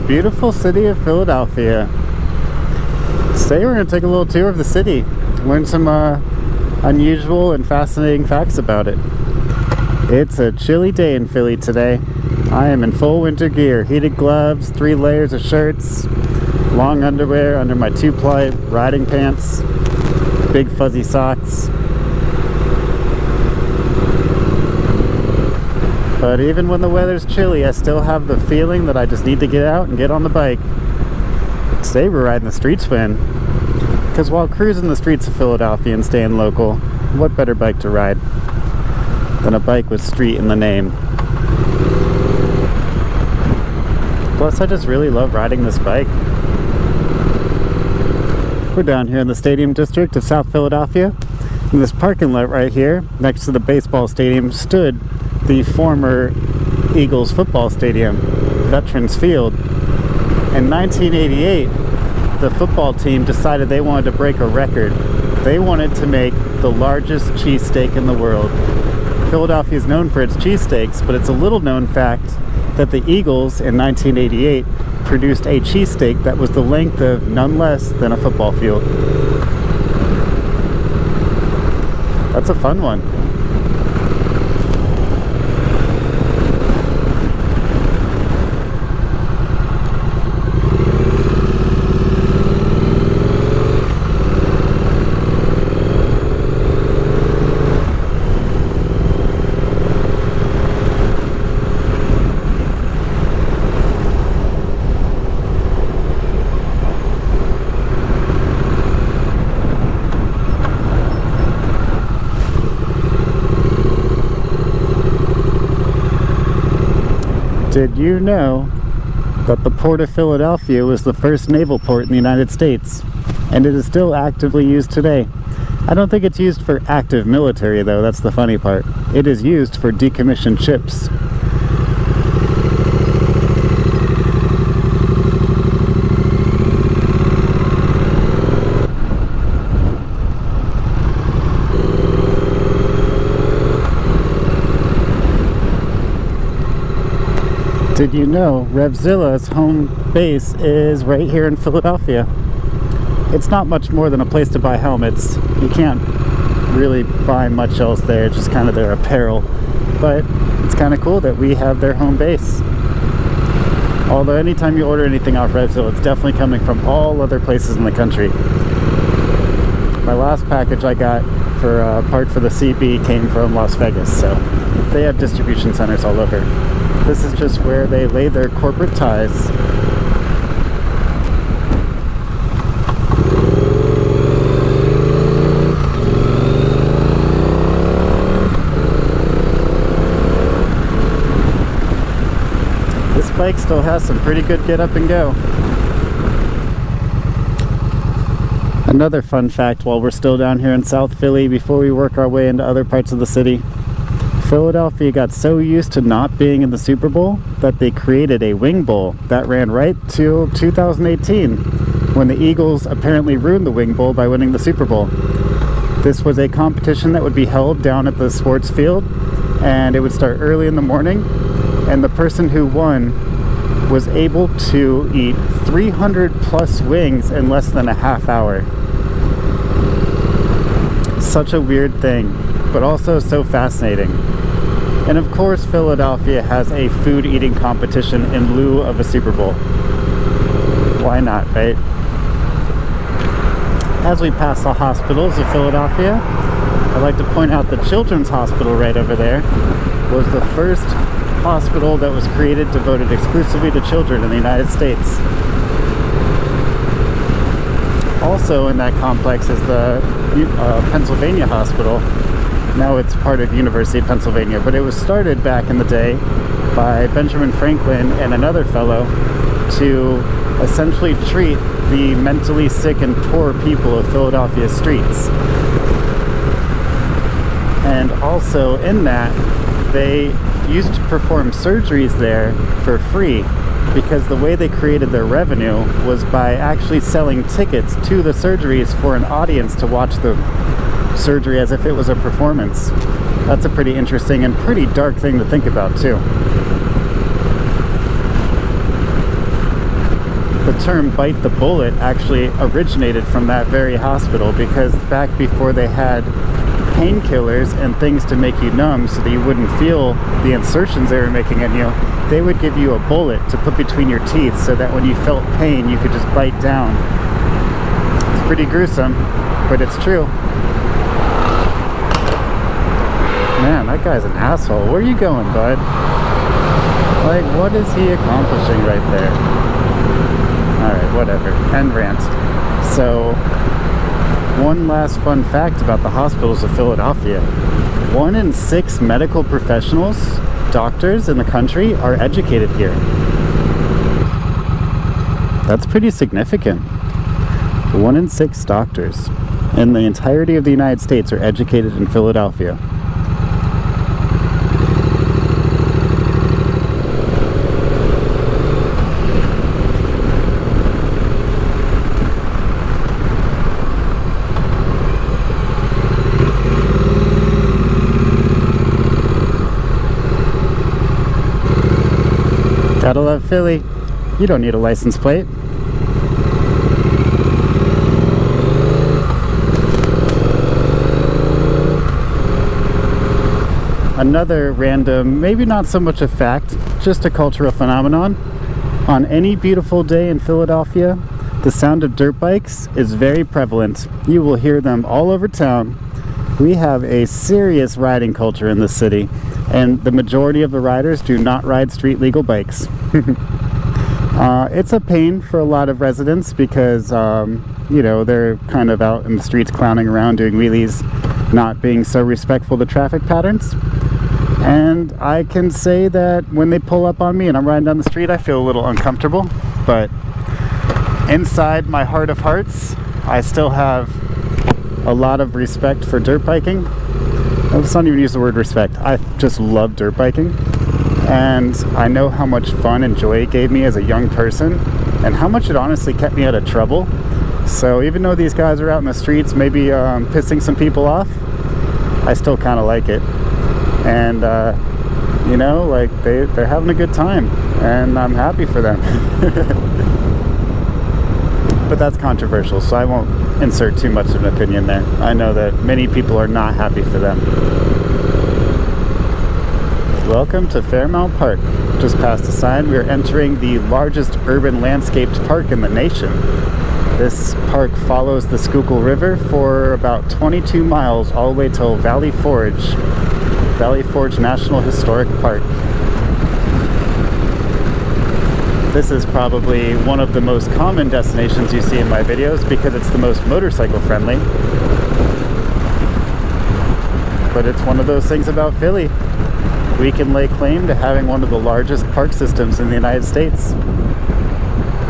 beautiful city of Philadelphia. Today we're going to take a little tour of the city, learn some unusual and fascinating facts about it. It's a chilly day in Philly today. I am in full winter gear, heated gloves, 3 layers of shirts, long underwear under my 2-ply riding pants, big fuzzy socks. But even when the weather's chilly, I still have the feeling that I just need to get out and get on the bike. Today we're riding the street spin, because while cruising the streets of Philadelphia and staying local, what better bike to ride than a bike with street in the name? Plus, I just really love riding this bike. We're down here in the Stadium District of South Philadelphia. In this parking lot right here, next to the baseball stadium, stood the former Eagles football stadium, Veterans Field. In 1988, the football team decided they wanted to break a record. They wanted to make the largest cheesesteak in the world. Philadelphia is known for its cheesesteaks, but it's a little known fact that the Eagles in 1988 produced a cheesesteak that was the length of none less than a football field. That's a fun one. Did you know that the Port of Philadelphia was the first naval port in the United States? And it is still actively used today. I don't think it's used for active military though, that's the funny part. It is used for decommissioned ships. Did you know Revzilla's home base is right here in Philadelphia? It's not much more than a place to buy helmets. You can't really buy much else there, just kind of their apparel. But it's kind of cool that we have their home base. Although anytime you order anything off Revzilla, it's definitely coming from all other places in the country. My last package I got for a part for the CB came from Las Vegas, so they have distribution centers all over. This is just where they lay their corporate ties. This bike still has some pretty good get up and go. Another fun fact while we're still down here in South Philly before we work our way into other parts of the city. Philadelphia got so used to not being in the Super Bowl that they created a wing bowl that ran right till 2018 when the Eagles apparently ruined the wing bowl by winning the Super Bowl. This was a competition that would be held down at the sports field, and it would start early in the morning, and the person who won was able to eat 300 plus wings in less than a half hour. Such a weird thing, but also so fascinating. And of course, Philadelphia has a food eating competition in lieu of a Super Bowl. Why not, right? As we pass the hospitals of Philadelphia, I'd like to point out the Children's Hospital right over there was the first hospital that was created devoted exclusively to children in the United States. Also in that complex is the Pennsylvania Hospital. Now it's part of University of Pennsylvania, but it was started back in the day by Benjamin Franklin and another fellow to essentially treat the mentally sick and poor people of Philadelphia's streets. And also in that, they used to perform surgeries there for free, because the way they created their revenue was by actually selling tickets to the surgeries for an audience to watch the surgery as if it was a performance. That's a pretty interesting and pretty dark thing to think about too. term bite the bullet actually originated from that very hospital, because back before they had painkillers and things to make you numb so that you wouldn't feel the insertions they were making in you, they would give you a bullet to put between your teeth so that when you felt pain you could just bite down. It's pretty gruesome, but it's true. Man, that guy's an asshole. Where are you going, bud? Like, what is he accomplishing right there? Alright, whatever. End rant. So, one last fun fact about the hospitals of Philadelphia. 1 in 6 medical professionals, doctors in the country, are educated here. That's pretty significant. 1 in 6 doctors in the entirety of the United States are educated in Philadelphia. Gotta love Philly. You don't need a license plate. Another random, maybe not so much a fact, just a cultural phenomenon. On any beautiful day in Philadelphia, the sound of dirt bikes is very prevalent. You will hear them all over town. We have a serious riding culture in this city, and the majority of the riders do not ride street legal bikes. It's a pain for a lot of residents because, you know, they're kind of out in the streets clowning around, doing wheelies, not being so respectful to traffic patterns. And I can say that when they pull up on me and I'm riding down the street, I feel a little uncomfortable. But inside my heart of hearts, I still have a lot of respect for dirt biking. Let's not even use the word respect. I just love dirt biking. And I know how much fun and joy it gave me as a young person, and how much it honestly kept me out of trouble. So even though these guys are out in the streets maybe pissing some people off, I still kind of like it. And you know, like they're having a good time, and I'm happy for them. But that's controversial, so I won't insert too much of an opinion there. I know that many people are not happy for them. Welcome to Fairmount Park. Just past the sign, we are entering the largest urban landscaped park in the nation. This park follows the Schuylkill River for about 22 miles all the way till Valley Forge National Historic Park. This is probably one of the most common destinations you see in my videos because it's the most motorcycle friendly. But it's one of those things about Philly. We can lay claim to having one of the largest park systems in the United States.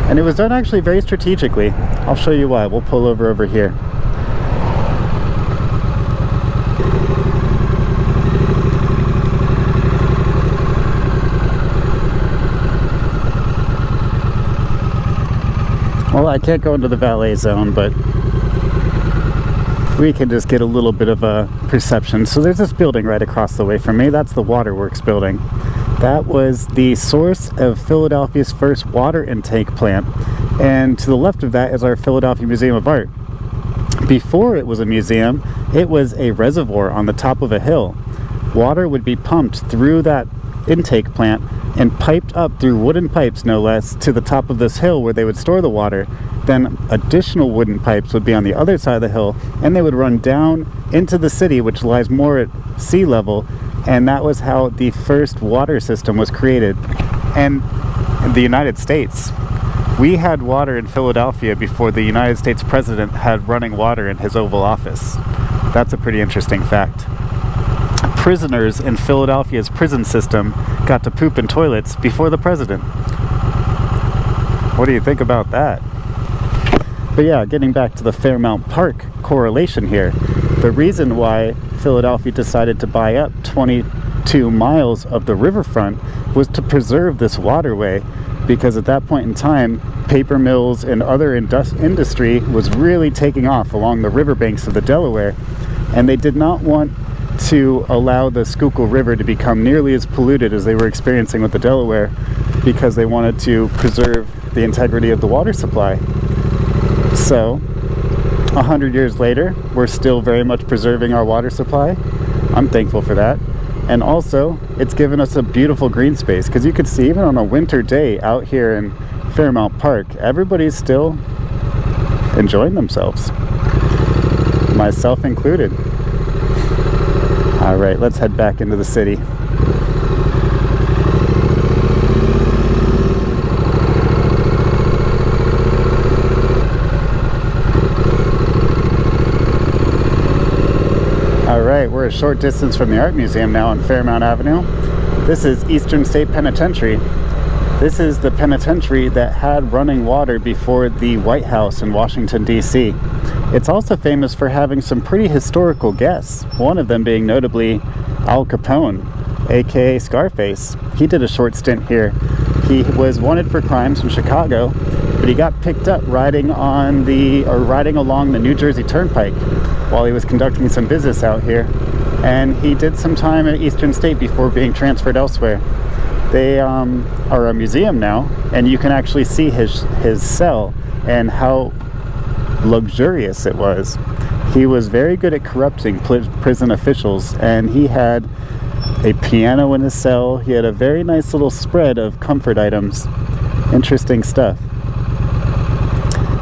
And it was done actually very strategically. I'll show you why. We'll pull over here. Well, I can't go into the valet zone, but we can just get a little bit of a perception. So there's this building right across the way from me. That's the Waterworks building. That was the source of Philadelphia's first water intake plant. And to the left of that is our Philadelphia Museum of Art. Before it was a museum, it was a reservoir on the top of a hill. Water would be pumped through that intake plant and piped up through wooden pipes, no less, to the top of this hill where they would store the water. Then additional wooden pipes would be on the other side of the hill, and they would run down into the city, which lies more at sea level, and that was how the first water system was created. And in the United States, we had water in Philadelphia before the United States president had running water in his Oval Office. That's a pretty interesting fact. Prisoners in Philadelphia's prison system got to poop in toilets before the president. What do you think about that? But yeah, getting back to the Fairmount Park correlation here, the reason why Philadelphia decided to buy up 22 miles of the riverfront was to preserve this waterway, because at that point in time, paper mills and other industry was really taking off along the riverbanks of the Delaware, and they did not want to allow the Schuylkill River to become nearly as polluted as they were experiencing with the Delaware, because they wanted to preserve the integrity of the water supply. So 100 years later, we're still very much preserving our water supply. I'm thankful for that. And also, it's given us a beautiful green space, because you could see even on a winter day out here in Fairmount Park, everybody's still enjoying themselves, myself included. All right, let's head back into the city. Alright, we're a short distance from the Art Museum now on Fairmount Avenue. This is Eastern State Penitentiary. This is the penitentiary that had running water before the White House in Washington, D.C. It's also famous for having some pretty historical guests, one of them being notably Al Capone, aka Scarface. He did a short stint here. He was wanted for crimes in Chicago, but he got picked up riding along the New Jersey Turnpike while he was conducting some business out here, and he did some time at Eastern State before being transferred elsewhere. They are a museum now, and you can actually see his cell and how luxurious it was. He was very good at corrupting prison officials, and he had a piano in his cell. He had a very nice little spread of comfort items. Interesting stuff.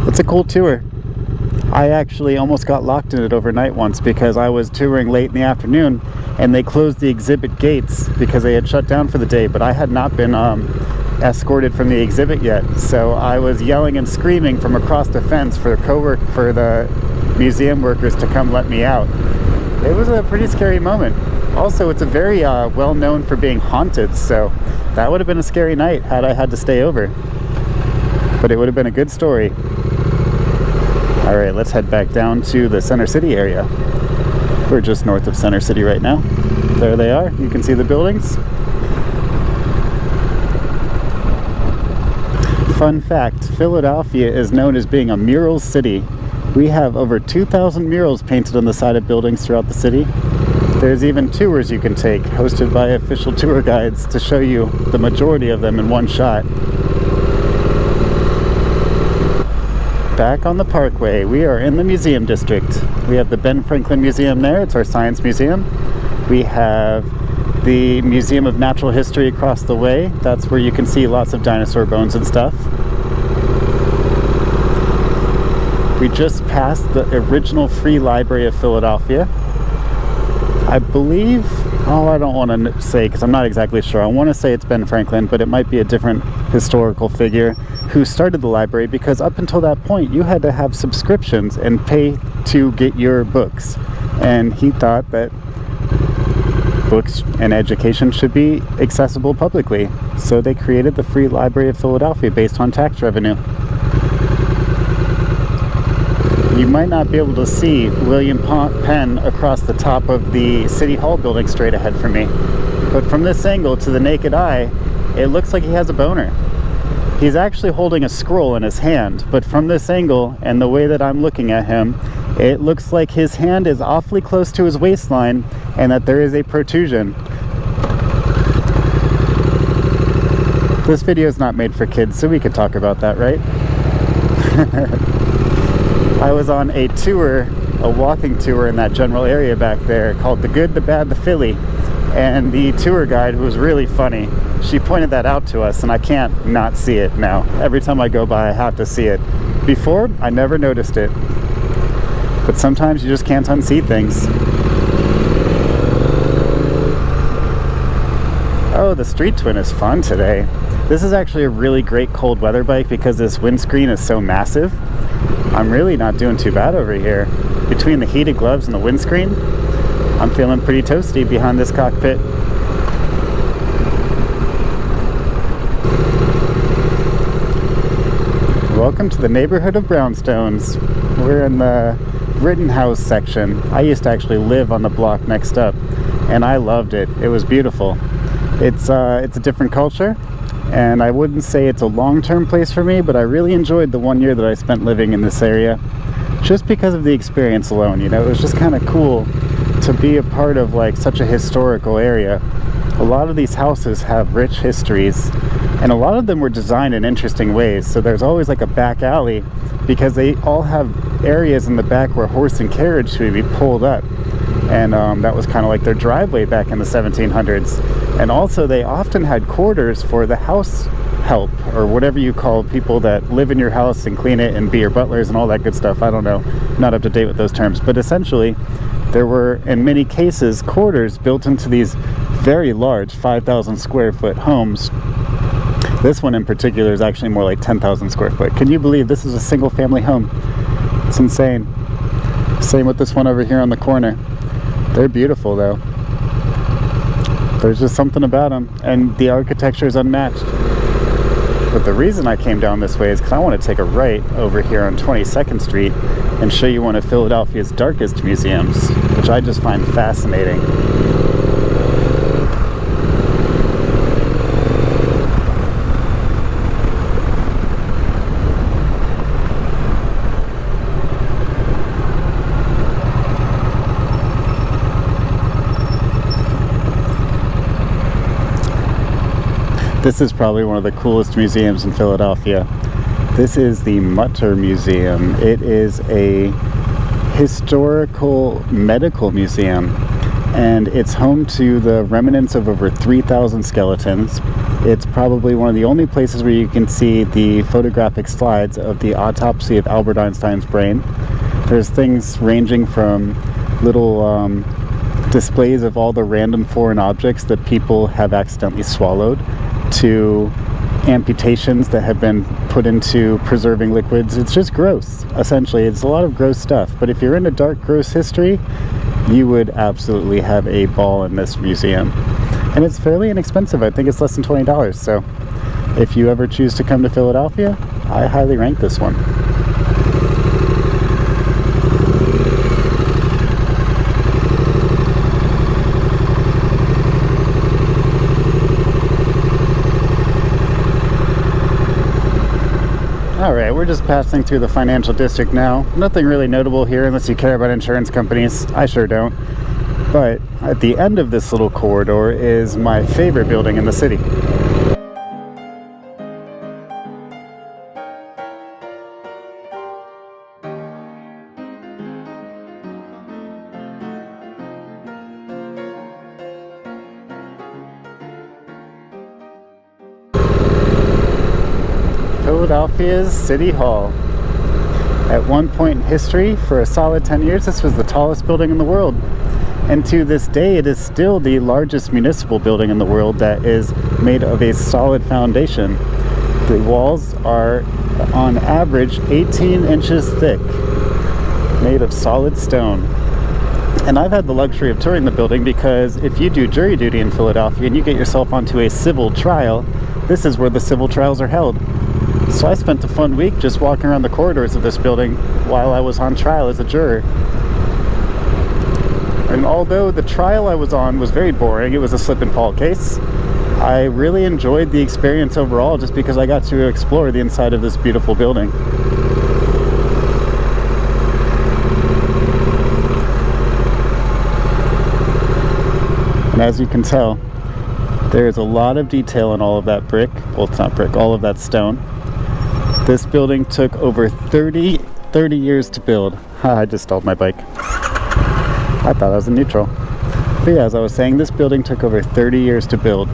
It's a cool tour. I actually almost got locked in it overnight once because I was touring late in the afternoon and they closed the exhibit gates because they had shut down for the day, but I had not been escorted from the exhibit yet, so I was yelling and screaming from across the fence for the museum workers to come let me out. It was a pretty scary moment. Also, it's a very well known for being haunted, so that would have been a scary night had I had to stay over, but it would have been a good story. All right, let's head back down to the Center City area. We're just north of Center City right now. There they are. You can see the buildings. Fun fact, Philadelphia is known as being a mural city. We have over 2,000 murals painted on the side of buildings throughout the city. There's even tours you can take, hosted by official tour guides to show you the majority of them in one shot. Back on the Parkway, we are in the museum district. We have the Ben Franklin Museum there, it's our science museum. We have the Museum of Natural History across the way. That's where you can see lots of dinosaur bones and stuff. We just passed the original Free Library of Philadelphia. I believe, I don't want to say because I'm not exactly sure. I want to say it's Ben Franklin, but it might be a different historical figure who started the library, because up until that point you had to have subscriptions and pay to get your books, and he thought that books and education should be accessible publicly, so they created the Free Library of Philadelphia based on tax revenue. You might not be able to see William Penn across the top of the City Hall building straight ahead from me, but from this angle to the naked eye it looks like he has a boner. He's actually holding a scroll in his hand, but from this angle and the way that I'm looking at him, it looks like his hand is awfully close to his waistline and that there is a protrusion. This video is not made for kids, so we could talk about that, right? I was on a tour, a walking tour in that general area back there called The Good, the Bad, the Philly. And the tour guide, who was really funny, she pointed that out to us, and I can't not see it now. Every time I go by, I have to see it. Before, I never noticed it. But sometimes you just can't unsee things. Oh, the Street Twin is fun today. This is actually a really great cold weather bike because this windscreen is so massive. I'm really not doing too bad over here. Between the heated gloves and the windscreen, I'm feeling pretty toasty behind this cockpit. Welcome to the neighborhood of brownstones. We're in the Rittenhouse section. I used to actually live on the block next up, and I loved it. It was beautiful. It's a different culture, and I wouldn't say it's a long-term place for me, but I really enjoyed the 1 year that I spent living in this area, just because of the experience alone. You know, it was just kind of cool to be a part of like such a historical area. A lot of these houses have rich histories, And a lot of them were designed in interesting ways. So there's always like a back alley because they all have areas in the back where horse and carriage should be pulled up. And that was kind of like their driveway back in the 1700s. And also they often had quarters for the house help, or whatever you call people that live in your house and clean it and be your butlers and all that good stuff. I don't know, not up to date with those terms, but essentially there were in many cases quarters built into these very large 5,000 square foot homes. This one in particular is actually more like 10,000 square foot. Can you believe this is a single family home? It's insane. Same with this one over here on the corner. They're beautiful though. There's just something about them, and the architecture is unmatched. But the reason I came down this way is because I want to take a right over here on 22nd Street and show you one of Philadelphia's darkest museums, which I just find fascinating. This is probably one of the coolest museums in Philadelphia. This is the Mutter Museum. It is a historical medical museum, and it's home to the remnants of over 3,000 skeletons. It's probably one of the only places where you can see the photographic slides of the autopsy of Albert Einstein's brain. There's things ranging from little displays of all the random foreign objects that people have accidentally swallowed, to amputations that have been put into preserving liquids. It's just gross, essentially. It's a lot of gross stuff. But if you're into dark, gross history, you would absolutely have a ball in this museum. And it's fairly inexpensive. I think it's less than $20. So if you ever choose to come to Philadelphia, I highly rank this one. Alright, we're just passing through the financial district now. Nothing really notable here unless you care about insurance companies. I sure don't. But at the end of this little corridor is my favorite building in the city. Philadelphia's City Hall. At one point in history, for a solid 10 years, this was the tallest building in the world. And to this day, it is still the largest municipal building in the world that is made of a solid foundation. The walls are, on average, 18 inches thick, made of solid stone. And I've had the luxury of touring the building because if you do jury duty in Philadelphia and you get yourself onto a civil trial, this is where the civil trials are held. So I spent a fun week just walking around the corridors of this building while I was on trial as a juror. And although the trial I was on was very boring, it was a slip and fall case, I really enjoyed the experience overall just because I got to explore the inside of this beautiful building. And as you can tell, there is a lot of detail in all of that brick. Well, it's not brick, all of that stone. This building took over 30 years to build. I just stalled my bike. I thought I was in neutral. But yeah, as I was saying, this building took over 30 years to build.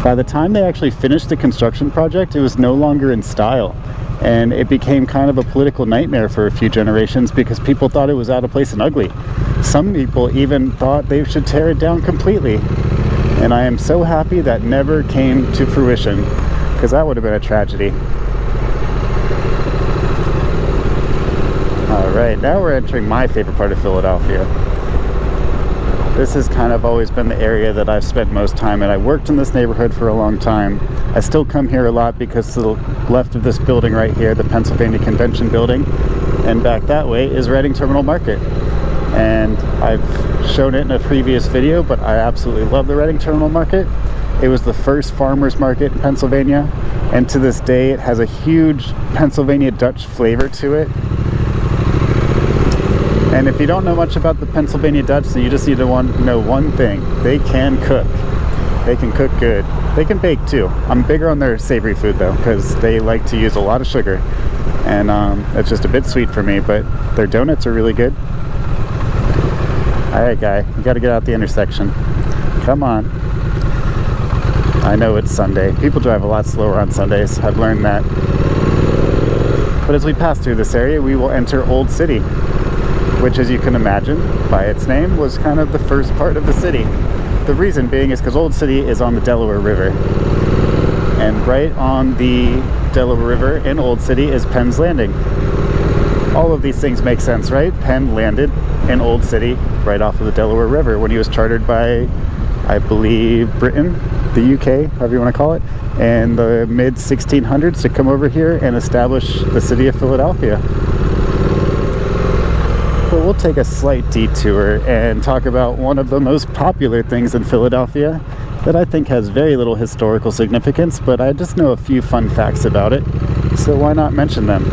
By the time they actually finished the construction project, it was no longer in style. And it became kind of a political nightmare for a few generations because people thought it was out of place and ugly. Some people even thought they should tear it down completely. And I am so happy that never came to fruition, because that would have been a tragedy. Alright, now we're entering my favorite part of Philadelphia. This has kind of always been the area that I've spent most time in. I worked in this neighborhood for a long time. I still come here a lot because to the left of this building right here, the Pennsylvania Convention Building, and back that way is Reading Terminal Market. And I've shown it in a previous video, but I absolutely love the Reading Terminal Market. It was the first farmers market in Pennsylvania, and to this day it has a huge Pennsylvania Dutch flavor to it. And if you don't know much about the Pennsylvania Dutch, then you just need to know one thing: they can cook. They can cook good. They can bake too. I'm bigger on their savory food though, because they like to use a lot of sugar, and it's just a bit sweet for me, but their donuts are really good. Alright guy, you gotta get out the intersection. Come on. I know it's Sunday. People drive a lot slower on Sundays. I've learned that. But as we pass through this area, we will enter Old City, which, as you can imagine by its name, was kind of the first part of the city. The reason being is because Old City is on the Delaware River. And right on the Delaware River in Old City is Penn's Landing. All of these things make sense, right? Penn landed in Old City right off of the Delaware River when he was chartered by, I believe, Britain, the UK, however you want to call it, in the mid-1600s to come over here and establish the city of Philadelphia. But we'll take a slight detour and talk about one of the most popular things in Philadelphia that I think has very little historical significance, but I just know a few fun facts about it, so why not mention them?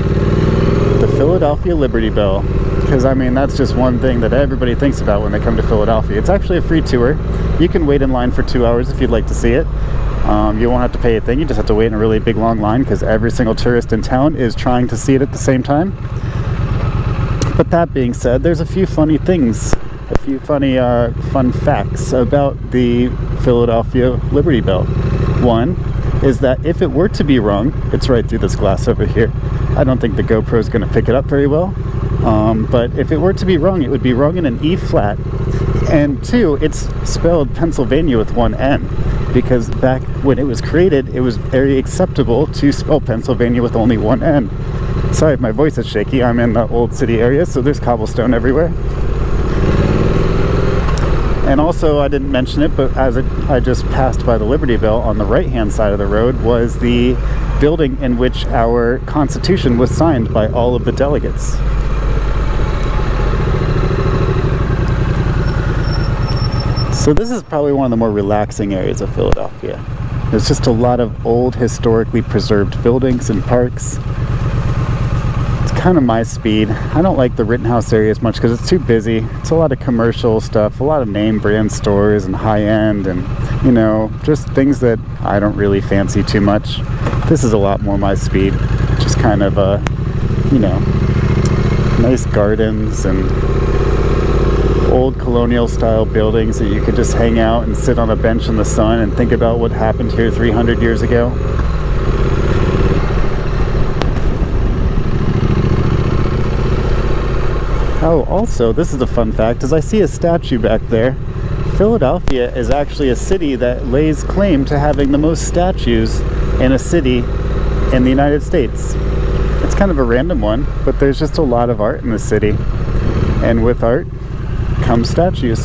The Philadelphia Liberty Bell. Because, I mean, that's just one thing that everybody thinks about when they come to Philadelphia. It's actually a free tour. You can wait in line for 2 hours if you'd like to see it. You won't have to pay a thing. You just have to wait in a really big long line because every single tourist in town is trying to see it at the same time. But that being said, there's a few funny things, a few funny fun facts about the Philadelphia Liberty Bell. One is that if it were to be rung, it's right through this glass over here. I don't think the GoPro is going to pick it up very well. But if it were to be rung, it would be rung in an E flat. And two, it's spelled Pennsylvania with one N, because back when it was created, it was very acceptable to spell Pennsylvania with only one N. Sorry if my voice is shaky. I'm in the Old City area, so there's cobblestone everywhere. And also, I didn't mention it, but as I just passed by the Liberty Bell, on the right-hand side of the road was the building in which our Constitution was signed by all of the delegates. So this is probably one of the more relaxing areas of Philadelphia. There's just a lot of old, historically preserved buildings and parks. It's kind of my speed. I don't like the Rittenhouse area as much because it's too busy. It's a lot of commercial stuff, a lot of name brand stores and high-end and, you know, just things that I don't really fancy too much. This is a lot more my speed. Just kind of, you know, nice gardens and old colonial style buildings that you could just hang out and sit on a bench in the sun and think about what happened here 300 years ago. Oh, also, this is a fun fact, is I see a statue back there. Philadelphia is actually a city that lays claim to having the most statues in a city in the United States. It's kind of a random one, but there's just a lot of art in the city. And with art come statues.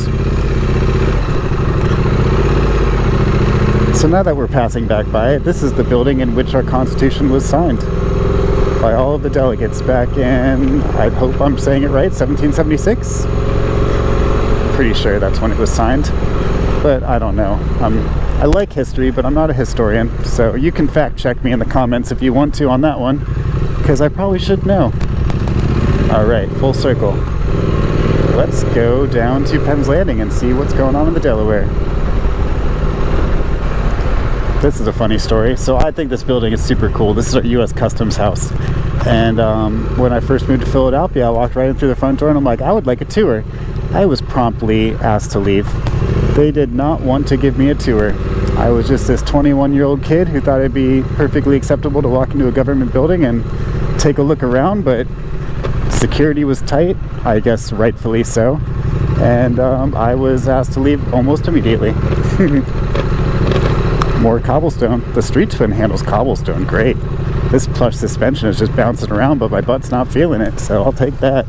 So now that we're passing back by it, this is the building in which our Constitution was signed by all of the delegates back in, I hope I'm saying it right, 1776? Pretty sure that's when it was signed, but I don't know. I like history, but I'm not a historian, so you can fact check me in the comments if you want to on that one, because I probably should know. Alright, full circle. Let's go down to Penn's Landing and see what's going on in the Delaware. This is a funny story. So I think this building is super cool. This is our U.S. Customs House. And when I first moved to Philadelphia, I walked right in through the front door and I'm like, I would like a tour. I was promptly asked to leave. They did not want to give me a tour. I was just this 21-year-old kid who thought it'd be perfectly acceptable to walk into a government building and take a look around, but security was tight, I guess rightfully so, and I was asked to leave almost immediately. More cobblestone. The Street Twin handles cobblestone great. This plush suspension is just bouncing around, but my butt's not feeling it, so I'll take that.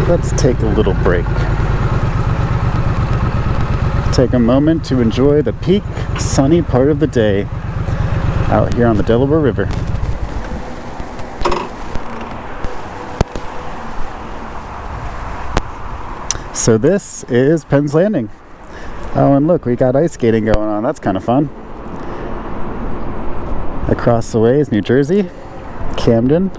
Let's take a little break. Take a moment to enjoy the peak sunny part of the day out here on the Delaware River. So this is Penn's Landing. Oh, and look, we got ice skating going on. That's kind of fun. Across the way is New Jersey, Camden.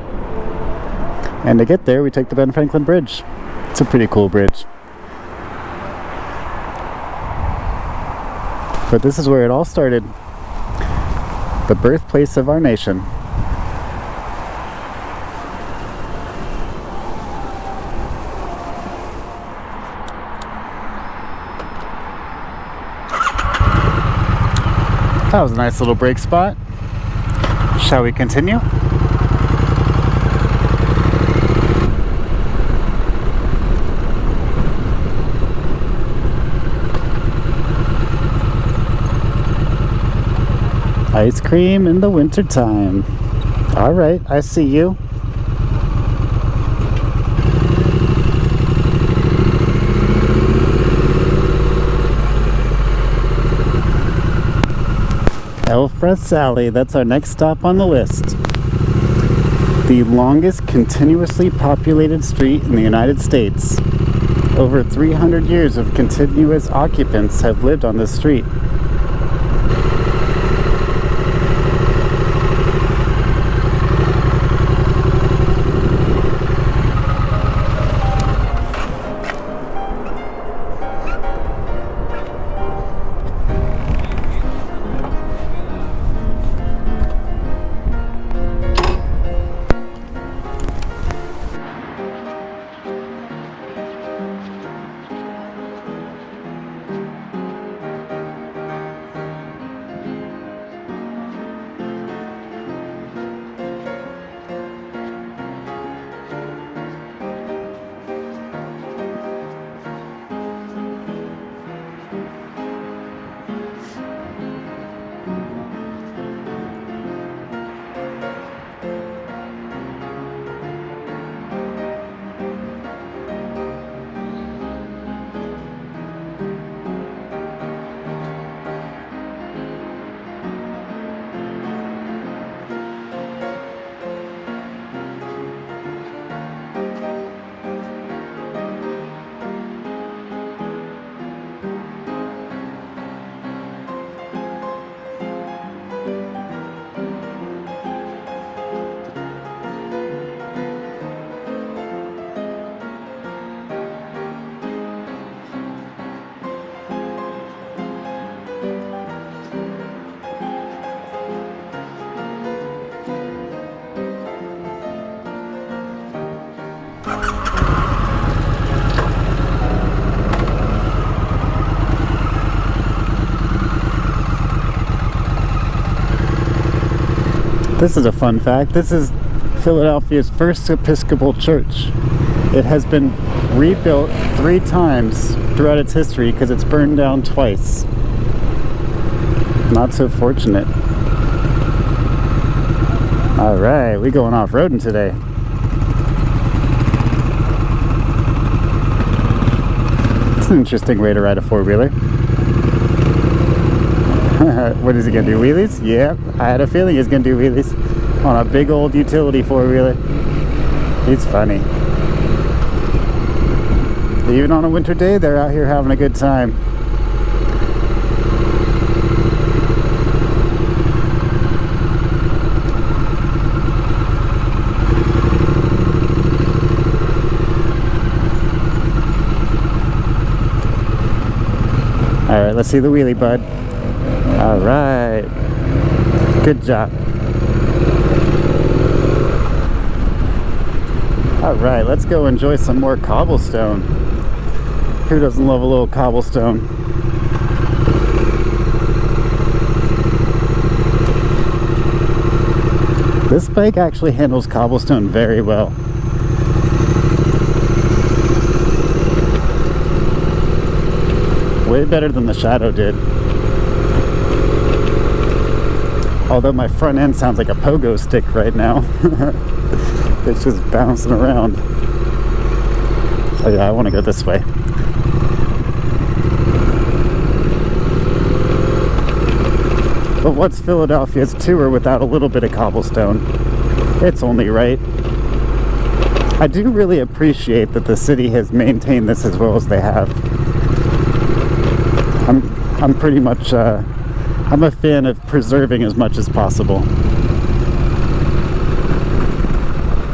And to get there, we take the Ben Franklin Bridge. It's a pretty cool bridge. But this is where it all started. The birthplace of our nation. That was a nice little break spot. Shall we continue? Ice cream in the wintertime. All right, I see you. El Frasali, that's our next stop on the list. The longest continuously populated street in the United States. Over 300 years of continuous occupants have lived on this street. This is a fun fact. This is Philadelphia's first Episcopal church. It has been rebuilt 3 times throughout its history because it's burned down twice. Not so fortunate. Alright, we going off-roading today. It's an interesting way to ride a 4-wheeler. What is he gonna do, wheelies? Yeah, I had a feeling he's gonna do wheelies on a big old utility 4-wheeler. He's funny. Even on a winter day, they're out here having a good time. Alright, let's see the wheelie, bud. Alright. Good job. Alright, let's go enjoy some more cobblestone. Who doesn't love a little cobblestone? This bike actually handles cobblestone very well. Way better than the Shadow did. Although my front end sounds like a pogo stick right now. It's just bouncing around. Oh yeah, I want to go this way. But what's Philadelphia's tour without a little bit of cobblestone? It's only right. I do really appreciate that the city has maintained this as well as they have. I'm pretty much, I'm a fan of preserving as much as possible.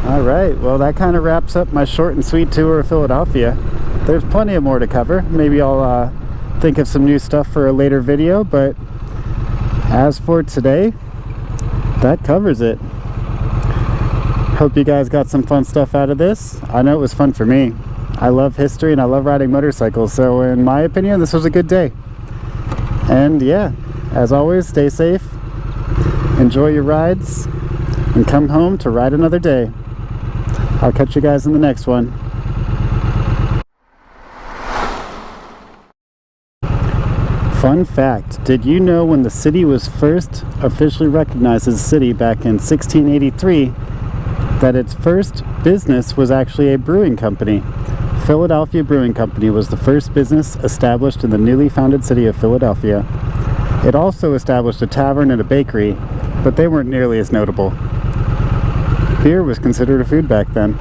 Alright, well that kind of wraps up my short and sweet tour of Philadelphia. There's plenty of more to cover. Maybe I'll think of some new stuff for a later video, but as for today, that covers it. Hope you guys got some fun stuff out of this. I know it was fun for me. I love history and I love riding motorcycles, so in my opinion, this was a good day. And yeah, as always, stay safe, enjoy your rides, and come home to ride another day. I'll catch you guys in the next one. Fun fact, did you know when the city was first officially recognized as a city back in 1683, that its first business was actually a brewing company? Philadelphia Brewing Company was the first business established in the newly founded city of Philadelphia. It also established a tavern and a bakery, but they weren't nearly as notable. Beer was considered a food back then.